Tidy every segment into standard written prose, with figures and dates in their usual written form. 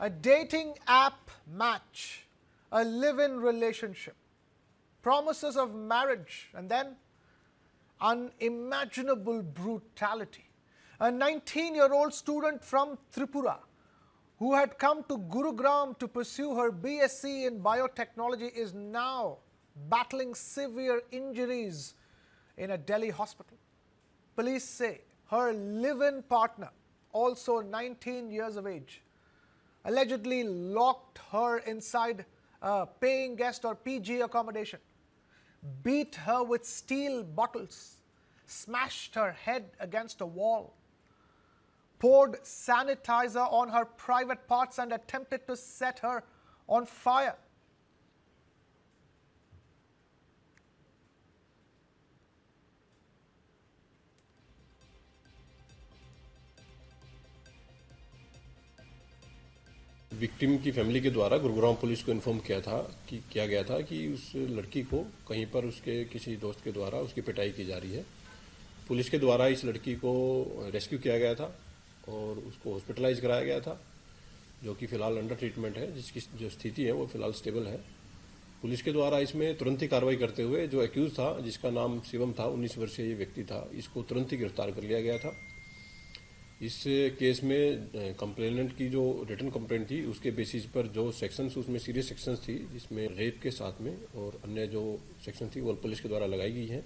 a dating app match, a live-in relationship, promises of marriage, and then unimaginable brutality. A 19-year-old student from Tripura who had come to Gurugram to pursue her BSc in Biotechnology is now battling severe injuries in a Delhi hospital. Police say her live-in partner, also 19 years of age, allegedly locked her inside a paying guest or PG accommodation, beat her with steel bottles, smashed her head against a wall, poured sanitizer on her private parts and attempted to set her on fire. Victim की family के द्वारा Gurugram police को inform किया गया था कि उस लड़की को कहीं पर उसके किसी दोस्त के द्वारा उसकी पिटाई की जा रही है। पुलिस के द्वारा इस लड़की को रेस्क्यू किया गया था और उसको हॉस्पिटलाइज कराया गया था, जो कि फिलहाल अंडर ट्रीटमेंट है, जिसकी जो स्थिति है वो फिलहाल स्टेबल है। पुलिस के द्वारा इसमें तुरंत ही कार्रवाई करते हुए जो एक्यूज था, जिसका नाम शिवम था, 19 वर्षीय ये व्यक्ति था, इसको तुरंत ही गिरफ्तार कर लिया गया था। इस केस में कंप्लेनेंट की जो रिटन कंप्लेंट थी उसके बेसिस पर जो सेक्शंस, उसमें सीरियस सेक्शंस थी जिसमें रेप के साथ में और अन्य जो सेक्शन थी वो पुलिस के द्वारा लगाई गई है।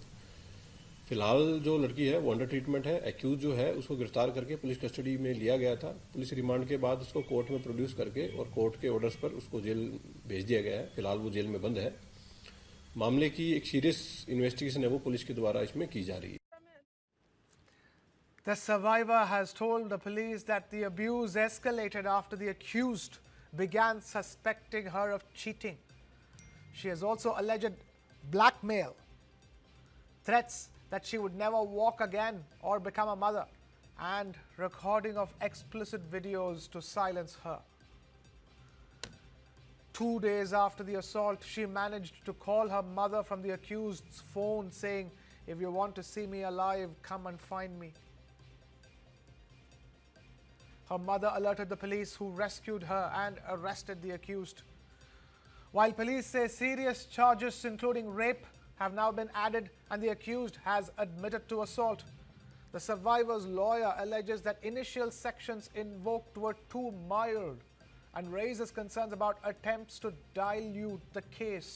फिलहाल जो लड़की है वो अंडर ट्रीटमेंट है। एक्यूज जो है उसको गिरफ्तार करके पुलिस कस्टडी में लिया गया था। पुलिस रिमांड के बाद उसको कोर्ट में प्रोड्यूस करके और कोर्ट के ऑर्डर्स पर उसको जेल भेज दिया गया है। फिलहाल वो जेल में बंद है। मामले की एक सीरियस इन्वेस्टिगेशन है वो पुलिस के द्वारा इसमें की जा रही है। The survivor has told the police that the abuse escalated after the accused began suspecting her of cheating. She has also alleged blackmail, threats that she would never walk again or become a mother, and recording of explicit videos to silence her. 2 days after the assault, she managed to call her mother from the accused's phone saying, "If you want to see me alive, come and find me." Her mother alerted the police, who rescued her and arrested the accused. While police say serious charges including rape have now been added and the accused has admitted to assault, the survivor's lawyer alleges that initial sections invoked were too mild and raises concerns about attempts to dilute the case.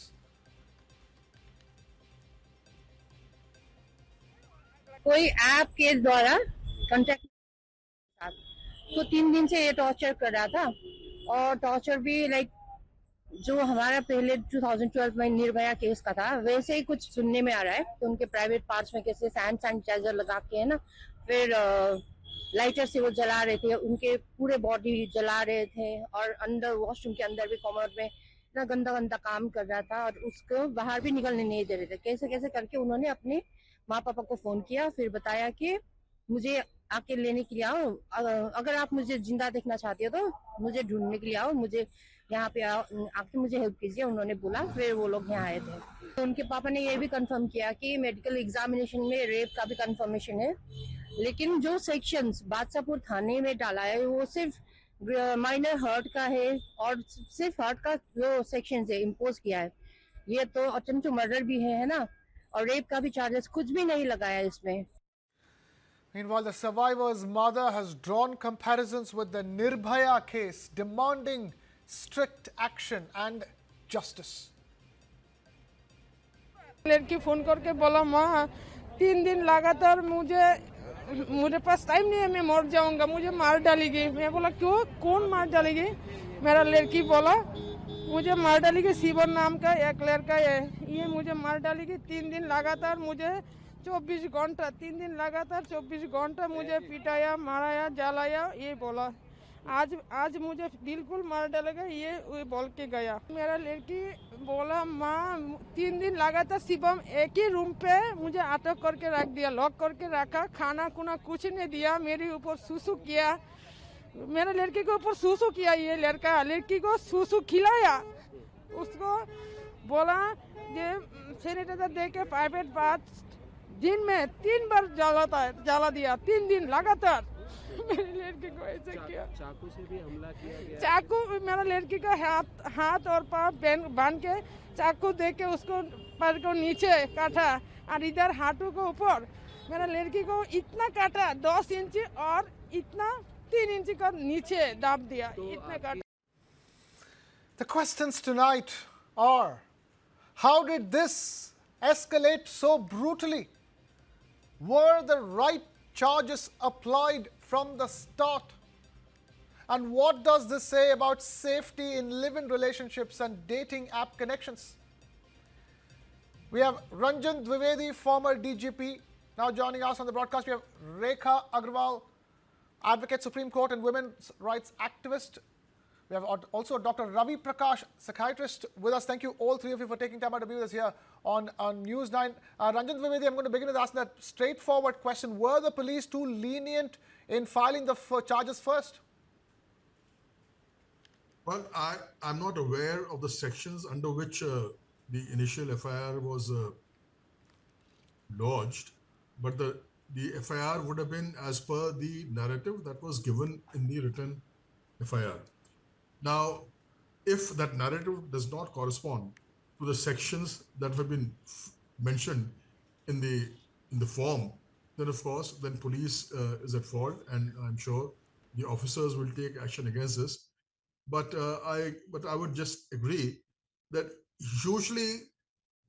कोई app के द्वारा contact तो 3 दिन से ये torture कर रहा था और टॉर्चर भी लाइक जो हमारा पहले 2012 में निर्भया केस का था वैसे ही कुछ सुनने में आ रहा है। तो उनके प्राइवेट पार्ट्स में कैसे सैनिटाइजर लगा के है ना, फिर लाइटर से वो जला रहे थे, उनके पूरे बॉडी जला रहे थे और अंदर वॉशरूम के अंदर भी कमर में इतना गंदा गंदा काम कर रहा था और उसको बाहर भी निकलने नहीं दे रहे थे। कैसे कैसे करके उन्होंने अपने माँ पापा को फोन किया, फिर बताया कि मुझे आके लेने के लिए आओ, अगर आप मुझे जिंदा देखना चाहते हो तो मुझे ढूंढने के लिए आओ, मुझे यहाँ पे आओ, आके मुझे हेल्प कीजिए। उन्होंने बोला, फिर वो लोग यहाँ आए थे। तो उनके पापा ने ये भी कंफर्म किया कि मेडिकल एग्जामिनेशन में रेप का भी कंफर्मेशन है, लेकिन जो सेक्शंस बादशाहपुर थाने में डाला है वो सिर्फ माइनर हर्ट का है और सिर्फ हर्ट का जो सेक्शन है इम्पोज किया है। ये तो अटेम्प्ट टू मर्डर भी है ना, और रेप का भी चार्जेस कुछ भी नहीं लगाया इसमें। Meanwhile, the survivor's mother has drawn comparisons with the Nirbhaya case, demanding strict action and justice. लड़की फोन करके बोला, माँ 3 दिन लगातार मुझे पास टाइम नहीं है, मैं मर जाऊंगा, मुझे मार डालेगी। मैं बोला क्यों, कौन मार डालेगी? मेरा लड़की बोला मुझे मार डालेगी, शिवन नाम का एक लड़का है, ये मुझे मार डालेगी। 3 दिन लगातार मुझे 24 घंटा 3 दिन लगातार 24 घंटा मुझे पिटाया, माराया, जलाया, ये बोला। आज मुझे बिल्कुल मार डालेगा, ये बोल के गया। मेरा लड़की बोला, माँ 3 दिन लगातार शिवम एक ही रूम पे मुझे अटक करके रख दिया, लॉक करके रखा, खाना खुना कुछ नहीं दिया, मेरे ऊपर सुसु किया, मेरे लड़के के ऊपर सुसु किया। ये लड़की को सुसु खिलाया, उसको बोला ये सैनिटाइजर दे के प्राइवेट बात दिन में 3 बार जला दिया, 3 दिन लगातार मेरी लड़की को ऐसे किया। चाकू से भी हमला किया गया। चाकू मेरा लड़की का हाथ और पाँव बांध के चाकू दे के उसको पैर को नीचे काटा और इधर हाथों को ऊपर। मेरा लड़की को इतना काटा 10 इंच और इतना 3 इंच का नीचे दाब दिया, इतने काटा। The questions tonight are, how did this escalate so brutally? Were the right charges applied from the start? And what does this say about safety in live-in relationships and dating app connections? We have Ranjan Dwivedi, former DGP, now joining us on the broadcast. We have Rekha Agrawal, advocate, Supreme Court and women's rights activist. We have also Dr. Ravi Prakash, psychiatrist, with us. Thank you, all three of you, for taking time out to be with us here on News 9. Ranjan Dwivedi, I'm going to begin with asking that straightforward question. Were the police too lenient in filing the charges first? Well, I'm not aware of the sections under which the initial FIR was lodged, but the FIR would have been as per the narrative that was given in the written FIR. Now, if that narrative does not correspond to the sections that have been mentioned in the form, then of course, then police is at fault, and I'm sure the officers will take action against this. But I would just agree that usually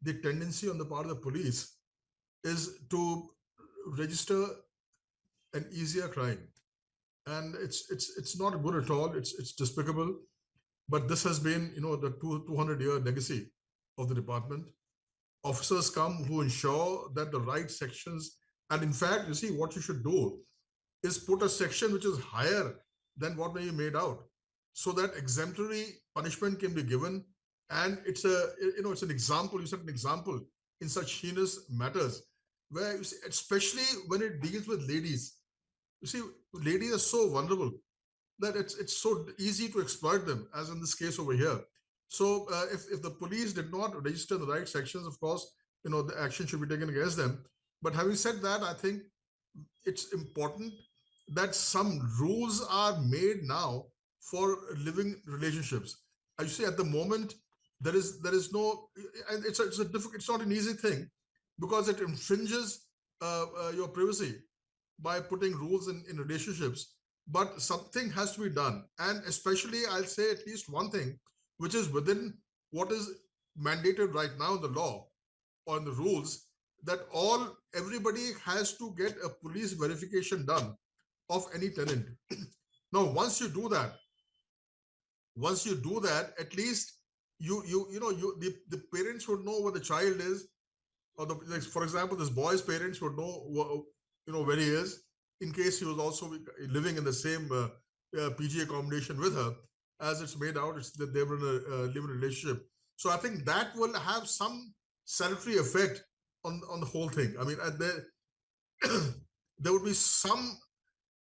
the tendency on the part of the police is to register an easier crime, and it's not good at all. It's despicable. But this has been, the 200-year legacy of the department. Officers come who ensure that the right sections, and in fact, you see, what you should do is put a section which is higher than what may be made out, so that exemplary punishment can be given. And it's an example. You set an example in such heinous matters, where you see, especially when it deals with ladies. You see, ladies are so vulnerable that it's so easy to exploit them, as in this case over here. So if the police did not register the right sections, of course, the action should be taken against them. But having said that, I think it's important that some rules are made now for living relationships. I see at the moment there is no, and it's not an easy thing, because it infringes your privacy by putting rules in relationships. But something has to be done, and especially I'll say at least one thing which is within what is mandated right now in the law or in the rules, that everybody has to get a police verification done of any tenant. Now, once you do that, at least the parents would know where the child is, or for example, this boy's parents would know where he is, in case he was also living in the same PG accommodation with her, as it's made out, it's that they were in a living relationship. So I think that will have some salutary effect on the whole thing. I mean, there would be some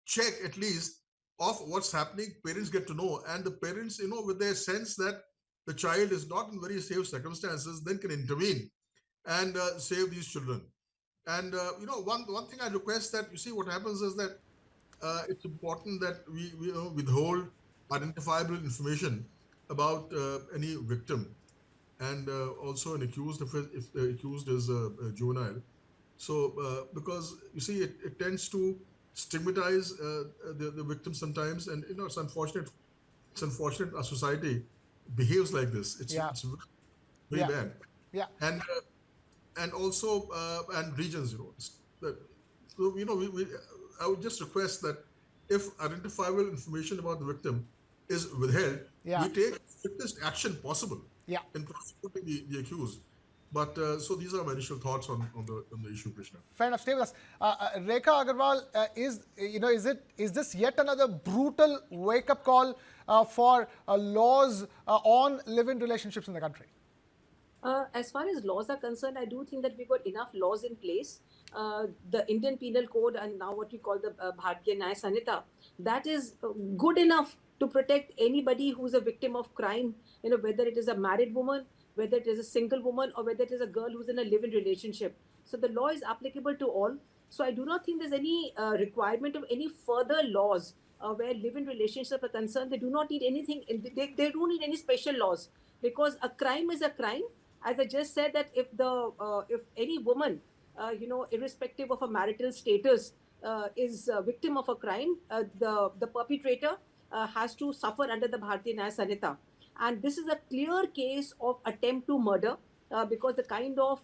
check at least of what's happening. Parents get to know, and the parents, with their sense that the child is not in very safe circumstances, then can intervene and save these children. And one thing I request, that you see, what happens is that it's important that we withhold identifiable information about any victim, and also an accused, if the accused is a juvenile. So because you see, it tends to stigmatize the victim sometimes, and it's unfortunate. It's unfortunate our society behaves like this. It's very bad. Yeah. And also and regions, that, so I would just request that if identifiable information about the victim is withheld, we take strictest action possible in prosecuting the accused. But so these are my initial thoughts on the issue, Krishna. Fair enough. Stay with us. Rekha Agarwal, is this yet another brutal wake-up call for laws on live-in relationships in the country? As far as laws are concerned, I do think that we've got enough laws in place. The Indian Penal Code, and now what we call the Bharatiya Nyaya Sanhita, that is good enough to protect anybody who's a victim of crime, whether it is a married woman, whether it is a single woman, or whether it is a girl who's in a live-in relationship. So the law is applicable to all. So I do not think there's any requirement of any further laws where live-in relationships are concerned. They do not need anything. They don't need any special laws, because a crime is a crime. As I just said, that if any woman, irrespective of a marital status, is a victim of a crime, the perpetrator has to suffer under the Bharatiya Nyaya Sanhita. And this is a clear case of attempt to murder, because the kind of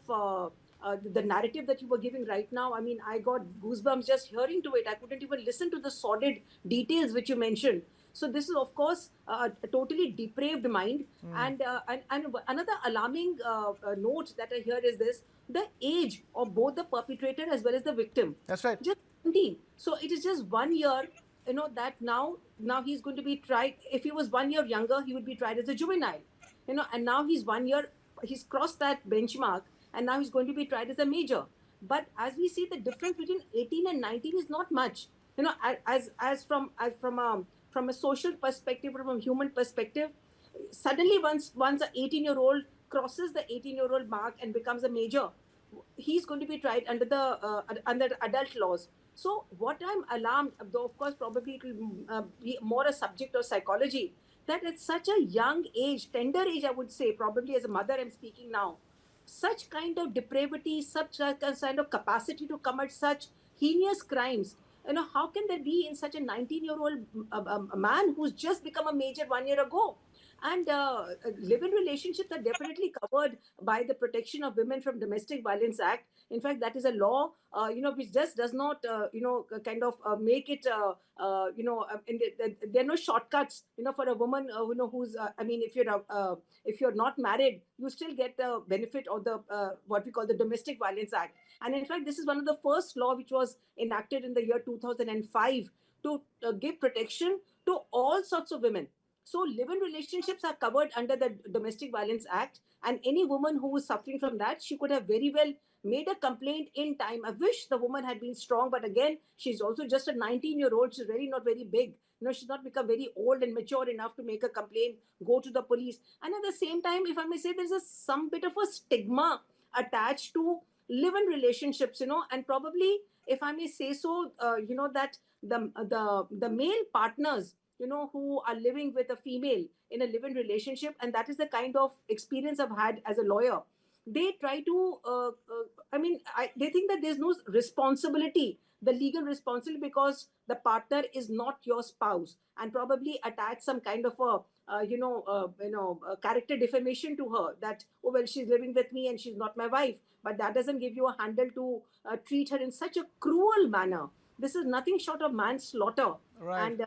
the narrative that you were giving right now, I mean, I got goosebumps just hearing to it. I couldn't even listen to the sordid details which you mentioned. So this is, of course, a totally depraved mind. And another alarming note that I hear is this: the age of both the perpetrator as well as the victim. That's right. Just 17. So it is just 1 year. That now he's going to be tried. If he was 1 year younger, he would be tried as a juvenile. And now he's 1 year. He's crossed that benchmark, and now he's going to be tried as a major. But as we see, the difference between 18 and 19 is not much. From a social perspective, from a human perspective, suddenly once an 18-year-old crosses the 18-year-old mark and becomes a major, he's going to be tried under the under adult laws. So what I'm alarmed, though of course probably it will be more a subject of psychology, that at such a young age, tender age, I would say, probably as a mother I'm speaking now, such kind of depravity, such a kind of capacity to commit such heinous crimes. How can there be in such a 19-year-old man who's just become a major 1 year ago? And live-in relationships are definitely covered by the Protection of Women from Domestic Violence Act. In fact, that is a law, which just does not, kind of make it, there are no shortcuts, for a woman, who's, I mean, if you're not married, you still get the benefit of the what we call the Domestic Violence Act. And in fact, this is one of the first law which was enacted in the year 2005 to give protection to all sorts of women. So live-in relationships are covered under the Domestic Violence Act, and any woman who is suffering from that, she could have very well made a complaint in time. I wish the woman had been strong, but again, she's also just a 19-year-old. She's really not very big. She's not become very old and mature enough to make a complaint, go to the police. And at the same time, if I may say, there's some bit of a stigma attached to live-in relationships, and probably, if I may say so, that the male partners, who are living with a female in a live-in relationship, and that is the kind of experience I've had as a lawyer. They try to, they think that there's no responsibility, the legal responsibility, because the partner is not your spouse, and probably attach some kind of a character defamation to her, that, oh, well, she's living with me and she's not my wife. But that doesn't give you a handle to treat her in such a cruel manner. This is nothing short of manslaughter. Right. And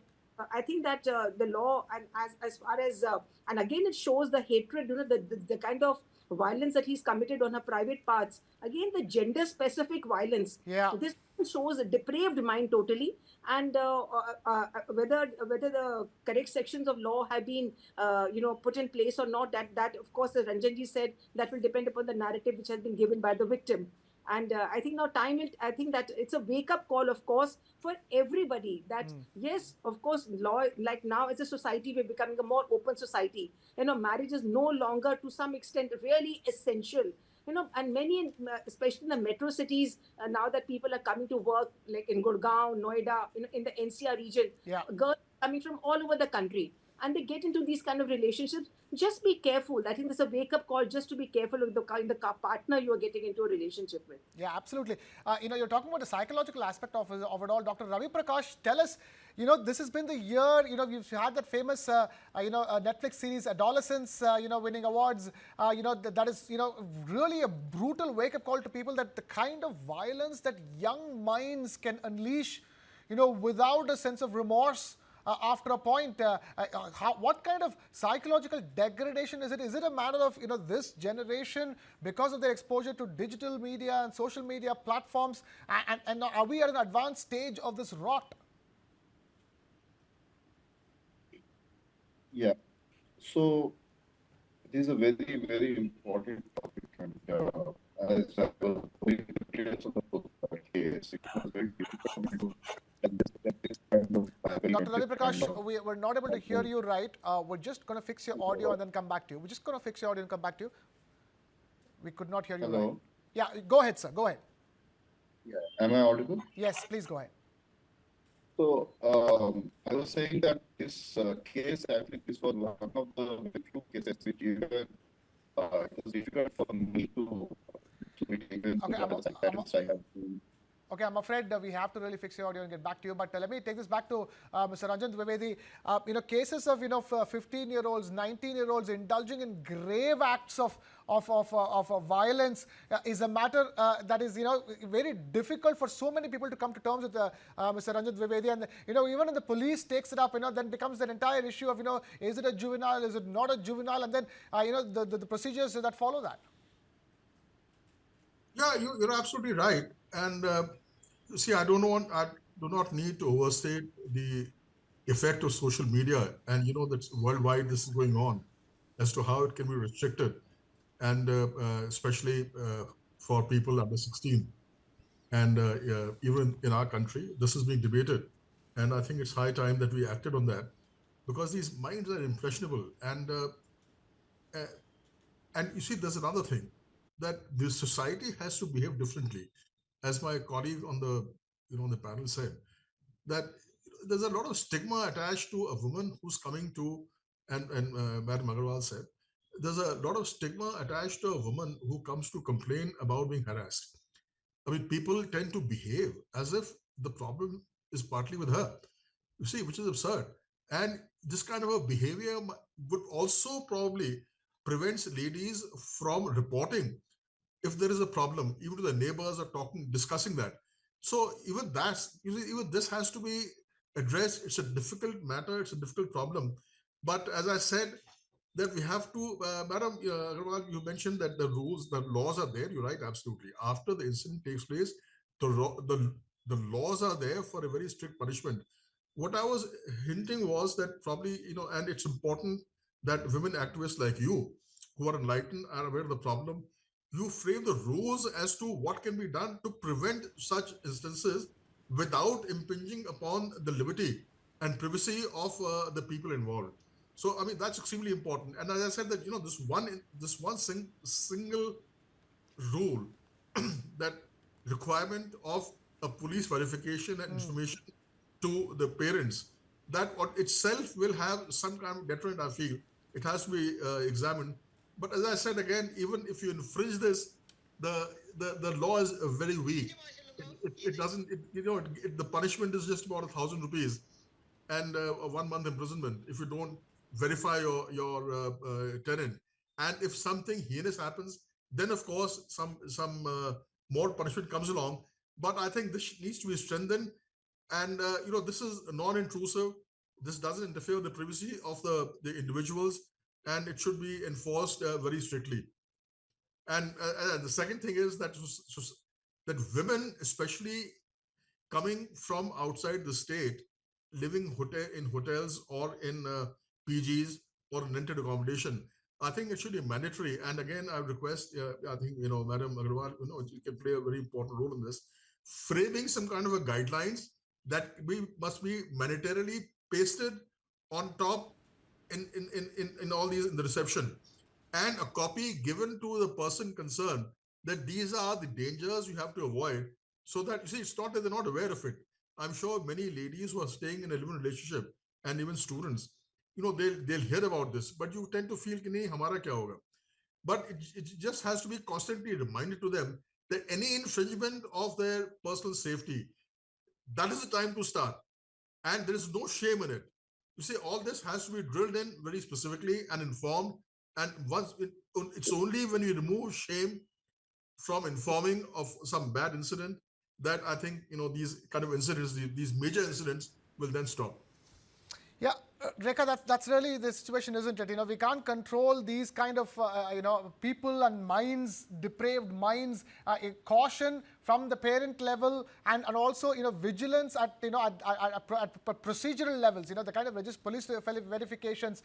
I think that the law, and as far as and again, it shows the hatred, the kind of violence that he's committed on her private parts. Again, the gender specific violence. Yeah. This shows a depraved mind totally. And whether the correct sections of law have been put in place or not, that of course, as Ranjanji said, that will depend upon the narrative which has been given by the victim. And I think now I think that it's a wake-up call, of course, for everybody, that yes, of course, law, like now as a society, we're becoming a more open society. Marriage is no longer, to some extent, really essential. And many, especially in the metro cities, now that people are coming to work, like in Gurugram, Noida, in the NCR region, Yeah. girls coming from all over the country, and they get into these kind of relationships. Just be careful. I think there's a wake-up call, just to be careful of the kind of partner you are getting into a relationship with. Yeah, absolutely. You're talking about the psychological aspect of it all. Dr. Ravi Prakash, tell us, this has been the year, we've had that famous, Netflix series, Adolescence, winning awards. That is, really a brutal wake-up call to people, that the kind of violence that young minds can unleash, without a sense of remorse. After a point, what kind of psychological degradation is it? Is it a matter of, this generation, because of their exposure to digital media and social media platforms, and are we at an advanced stage of this rot? Yeah. So it is a very, very important topic, and as I was going to details of the case, it was very difficult to understand this kind of Dr. Ravi Prakash, we're not able to hear you right. We're just going to fix your audio and then come back to you. We're just going to fix your audio and come back to you. We could not hear you right. Hello. Yeah, go ahead, sir. Go ahead. Am I audible? Yes, please go ahead. So I was saying that this case, actually, this was one of the very few cases which even it was difficult for me to be taken Okay, to the psychiatrist. I have to. Okay, I'm afraid we have to really fix your audio and get back to you. But let me take this back to Mr. Ranjan Dwivedi. Cases of 15-year-olds, 19-year-olds indulging in grave acts of violence is a matter that is very difficult for so many people to come to terms with. Mr. Ranjan Dwivedi, and even when the police takes it up, then becomes an entire issue of is it a juvenile, is it not a juvenile, and then the procedures that follow that. Yeah, you're absolutely right. And see, I do not need to overstate the effect of social media, and that's worldwide. This is going on as to how it can be restricted, and especially for people under 16, and even in our country, this is being debated, and I think it's high time that we acted on that, because these minds are impressionable, uh, and you see, there's another thing, that the society has to behave differently. As my colleague on the panel said, that there's a lot of stigma attached to a woman who's coming to, and Madam Agarwal said, there's a lot of stigma attached to a woman who comes to complain about being harassed. I mean, people tend to behave as if the problem is partly with her, you see, which is absurd. And this kind of a behavior would also probably prevents ladies from reporting if there is a problem, even to the neighbors are discussing that. So even this has to be addressed. It's a difficult matter. It's a difficult problem. But as I said, that we have to, Madam Agarwal, you mentioned that the laws are there. You're right, absolutely. After the incident takes place, the laws are there for a very strict punishment. What I was hinting was that probably, and it's important that women activists like you, who are enlightened, are aware of the problem. You frame the rules as to what can be done to prevent such instances without impinging upon the liberty and privacy of the people involved. So, I mean, that's extremely important. And as I said, that single rule, that requirement of a police verification and information to the parents, that what itself will have some kind of deterrent. I feel it has to be examined. But as I said again, even if you infringe this, the law is very weak. It doesn't. The punishment is just about 1,000 rupees and a 1 month imprisonment if you don't verify your tenant. And if something heinous happens, then of course some more punishment comes along. But I think this needs to be strengthened, and this is non-intrusive. This doesn't interfere with the privacy of the individuals, and it should be enforced very strictly. And the second thing is that women, especially coming from outside the state, living in hotels or in PGs or rented accommodation, I think it should be mandatory. And again, I request, I think, Madam Agarwal, you can play a very important role in this, framing some kind of a guidelines that we must be mandatorily pasted on top in all these, in the reception, and a copy given to the person concerned, that these are the dangers you have to avoid, so that, you see, it's not that they're not aware of it. I'm sure many ladies who are staying in a living relationship, and even students, they'll hear about this, but you tend to feel कि नहीं हमारा क्या होगा. But it just has to be constantly reminded to them that any infringement of their personal safety, that is the time to start, and there is no shame in it. You see, all this has to be drilled in very specifically and informed, and it's only when you remove shame from informing of some bad incident that I think these kind of incidents, these major incidents, will then stop. Yeah, Rekha, that's really the situation, isn't it? We can't control these kind of, people and minds, depraved minds. Caution from the parent level, and also, vigilance at, at procedural levels. The kind of police verifications,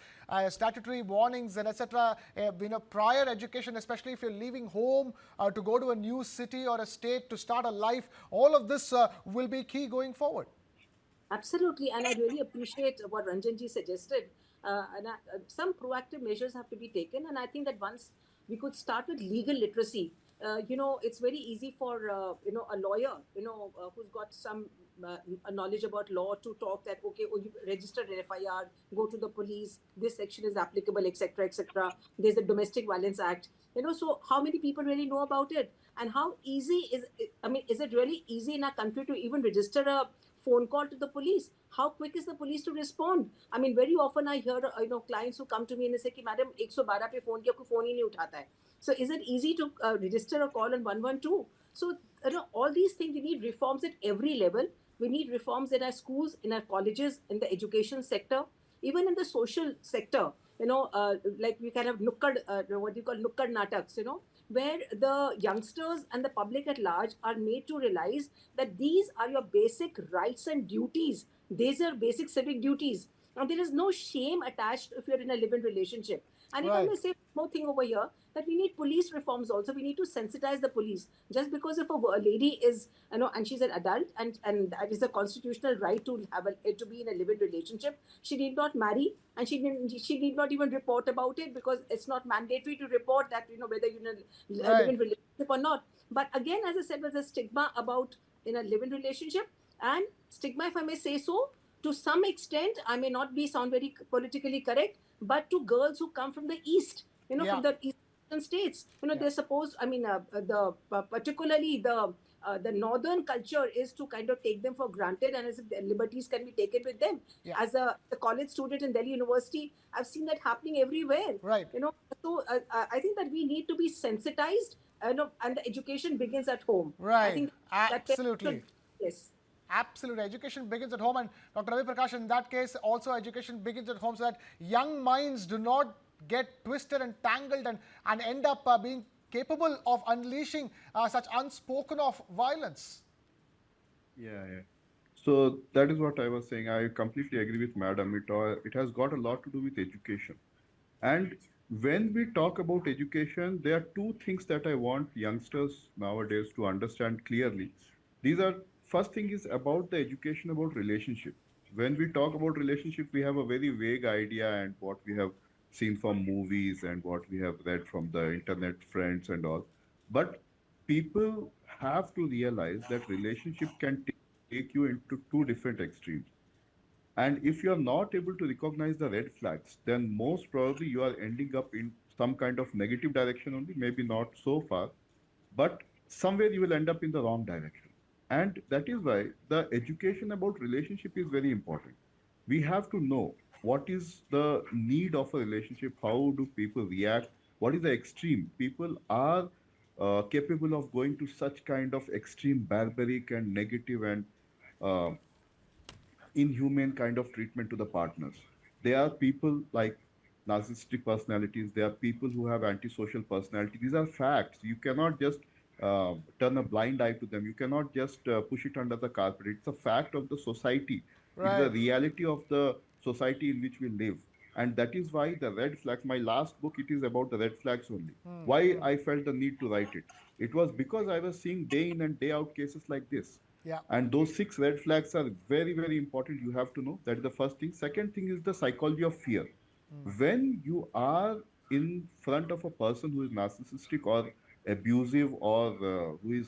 statutory warnings, and etc. Prior education, especially if you're leaving home to go to a new city or a state to start a life. All of this will be key going forward. Absolutely, and I really appreciate what Ranjanji suggested. Some proactive measures have to be taken, and I think that once we could start with legal literacy, it's very easy for a lawyer, who's got some knowledge about law to talk that, okay, oh, you registered an FIR, go to the police, this section is applicable, etc., etc. There's the Domestic Violence Act. So how many people really know about it? And how easy is it? I mean, is it really easy in our country to even register a phone call to the police? How quick is the police to respond? I mean, very often I hear clients who come to me and they say, "Madam, 112 पे phone किया, कोई phone ही नहीं उठाता है." So is it easy to register a call on 112? So all these things, we need reforms at every level. We need reforms in our schools, in our colleges, in the education sector, even in the social sector. Like we kind of nukkad, what you call nukkad nataks, where the youngsters and the public at large are made to realize that these are your basic rights and duties. These are basic civic duties. And there is no shame attached if you're in a live-in relationship. And if I Right. may say one more thing over here, that we need police reforms also. We need to sensitize the police. Just because if a lady is, and she's an adult, and that is a constitutional right to have to be in a live-in relationship, she need not marry, and she need not even report about it, because it's not mandatory to report that, whether you're in a Right. live-in relationship or not. But again, as I said, there's a stigma about in a live-in relationship, and stigma, if I may say so, to some extent, I may not be sound very politically correct, but to girls who come from the east, Yeah. from the eastern states, they're supposed. I mean, particularly the northern culture is to kind of take them for granted, and as if their liberties can be taken with them. Yeah. As a college student in Delhi University, I've seen that happening everywhere. Right. So I think that we need to be sensitized, and the education begins at home. I Right. think Absolutely. yes. Absolutely. Education begins at home. And Dr. Ravi Prakash, in that case, also education begins at home so that young minds do not get twisted and tangled and end up being capable of unleashing such unspoken of violence. Yeah, yeah. So that is what I was saying. I completely agree with Madam. It has got a lot to do with education. And when we talk about education, there are two things that I want youngsters nowadays to understand clearly. These are first thing is about the education about relationship. When we talk about relationship, we have a very vague idea and what we have seen from movies and what we have read from the internet friends and all. But people have to realize that relationship can take you into two different extremes. And if you are not able to recognize the red flags, then most probably you are ending up in some kind of negative direction only, maybe not so far, but somewhere you will end up in the wrong direction. And that is why the education about relationship is very important. We have to know what is the need of a relationship, how do people react, what is the extreme. People are capable of going to such kind of extreme barbaric and negative and uh, inhumane kind of treatment to the partners. They are people like narcissistic personalities. They are people who have antisocial personality. These are facts. You cannot just turn a blind eye to them. You cannot just push it under the carpet. It's a fact of the society. It is a Right. reality of the society in which we live. And that is why the red flags, my last book, it is about the red flags only. Why I felt the need to write it. It was because I was seeing day in and day out cases like this. Yeah. And those six red flags are very, very important. You have to know. That is the first thing. Second thing is the psychology of fear. When you are in front of a person who is narcissistic or abusive or who is,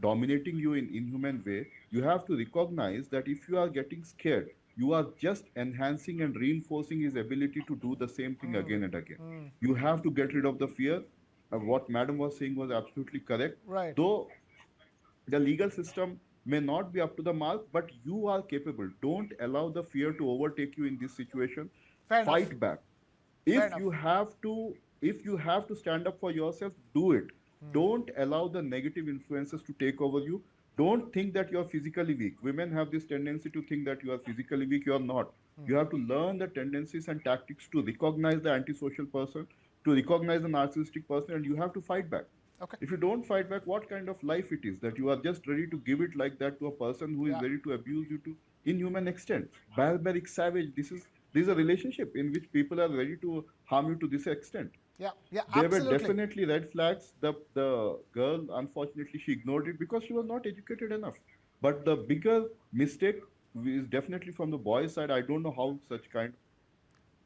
dominating you in inhuman way, you have to recognize that if you are getting scared, you are just enhancing and reinforcing his ability to do the same thing again and again. You have to get rid of the fear. What Madam was saying was absolutely correct. Right. Though the legal system may not be up to the mark, but you are capable. Don't allow the fear to overtake you in this situation. Fair enough. Fight back. Fair if enough. you have to if you have to stand up for yourself, do it. Don't allow the negative influences to take over you. Don't think that you are physically weak. Women have this tendency to think that you are physically weak. You are not. You have to learn the tendencies and tactics to recognize the antisocial person, to recognize the narcissistic person, and you have to fight back. Okay. If you don't fight back, what kind of life it is that you are just ready to give it like that to a person who is Yeah. ready to abuse you to inhuman extent? Barbaric, savage. This is a relationship in which people are ready to harm you to this extent. Yeah. Yeah. There were Absolutely. definitely red flags. The girl, unfortunately, she ignored it because she was not educated enough. But the bigger mistake is definitely from the boys' side. I don't know how such kind